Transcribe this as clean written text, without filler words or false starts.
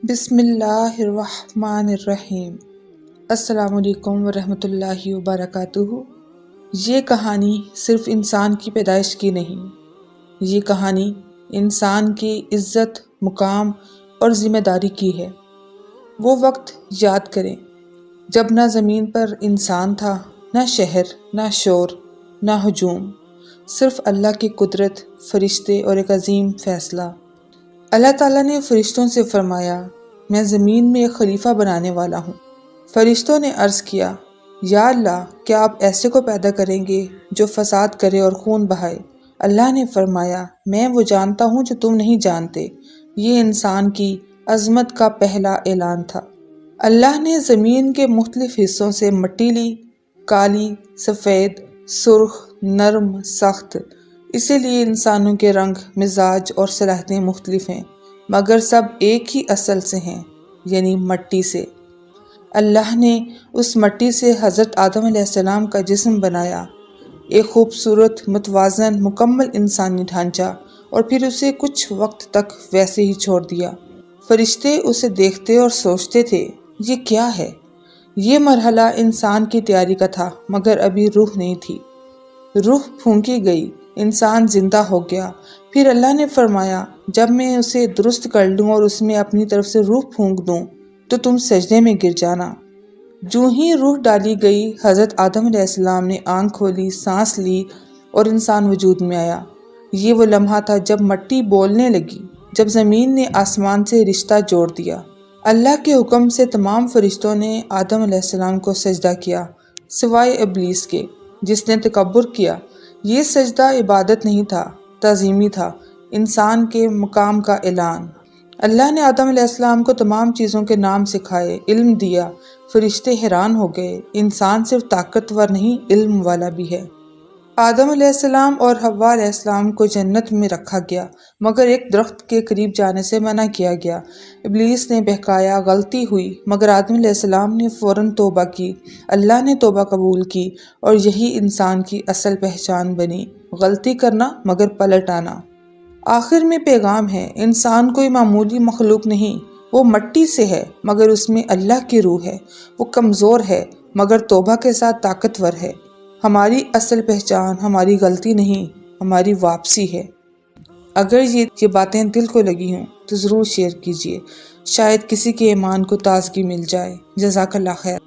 بسم اللہ الرحمن الرحیم۔ السلام علیکم ورحمۃ اللہ وبرکاتہ۔ یہ کہانی صرف انسان کی پیدائش کی نہیں، یہ کہانی انسان کی عزت، مقام اور ذمہ داری کی ہے۔ وہ وقت یاد کریں جب نہ زمین پر انسان تھا، نہ شہر، نہ شور، نہ ہجوم، صرف اللہ کی قدرت، فرشتے اور ایک عظیم فیصلہ۔ اللہ تعالیٰ نے فرشتوں سے فرمایا، میں زمین میں ایک خلیفہ بنانے والا ہوں۔ فرشتوں نے عرض کیا، یا اللہ، کیا آپ ایسے کو پیدا کریں گے جو فساد کرے اور خون بہائے؟ اللہ نے فرمایا، میں وہ جانتا ہوں جو تم نہیں جانتے۔ یہ انسان کی عظمت کا پہلا اعلان تھا۔ اللہ نے زمین کے مختلف حصوں سے مٹی لی، کالی، سفید، سرخ، نرم، سخت۔ اسی لیے انسانوں کے رنگ، مزاج اور صلاحیتیں مختلف ہیں، مگر سب ایک ہی اصل سے ہیں، یعنی مٹی سے۔ اللہ نے اس مٹی سے حضرت آدم علیہ السلام کا جسم بنایا، ایک خوبصورت، متوازن، مکمل انسانی ڈھانچہ، اور پھر اسے کچھ وقت تک ویسے ہی چھوڑ دیا۔ فرشتے اسے دیکھتے اور سوچتے تھے، یہ کیا ہے؟ یہ مرحلہ انسان کی تیاری کا تھا، مگر ابھی روح نہیں تھی۔ روح پھونکی گئی، انسان زندہ ہو گیا۔ پھر اللہ نے فرمایا، جب میں اسے درست کر لوں اور اس میں اپنی طرف سے روح پھونک دوں تو تم سجدے میں گر جانا۔ جو ہی روح ڈالی گئی، حضرت آدم علیہ السلام نے آنکھ کھولی، سانس لی اور انسان وجود میں آیا۔ یہ وہ لمحہ تھا جب مٹی بولنے لگی، جب زمین نے آسمان سے رشتہ جوڑ دیا۔ اللہ کے حکم سے تمام فرشتوں نے آدم علیہ السلام کو سجدہ کیا، سوائے ابلیس کے، جس نے تکبر کیا۔ یہ سجدہ عبادت نہیں تھا، تعظیمی تھا، انسان کے مقام کا اعلان۔ اللہ نے آدم علیہ السلام کو تمام چیزوں کے نام سکھائے، علم دیا۔ فرشتے حیران ہو گئے، انسان صرف طاقتور نہیں، علم والا بھی ہے۔ آدم علیہ السلام اور حوا علیہ السلام کو جنت میں رکھا گیا، مگر ایک درخت کے قریب جانے سے منع کیا گیا۔ ابلیس نے بہکایا، غلطی ہوئی، مگر آدم علیہ السلام نے فوراً توبہ کی۔ اللہ نے توبہ قبول کی، اور یہی انسان کی اصل پہچان بنی، غلطی کرنا مگر پلٹ آنا۔ آخر میں پیغام ہے، انسان کوئی معمولی مخلوق نہیں، وہ مٹی سے ہے مگر اس میں اللہ کی روح ہے۔ وہ کمزور ہے مگر توبہ کے ساتھ طاقتور ہے۔ ہماری اصل پہچان ہماری غلطی نہیں، ہماری واپسی ہے۔ اگر یہ باتیں دل کو لگی ہوں تو ضرور شیئر کیجیے، شاید کسی کے ایمان کو تازگی مل جائے۔ جزاک اللہ خیر۔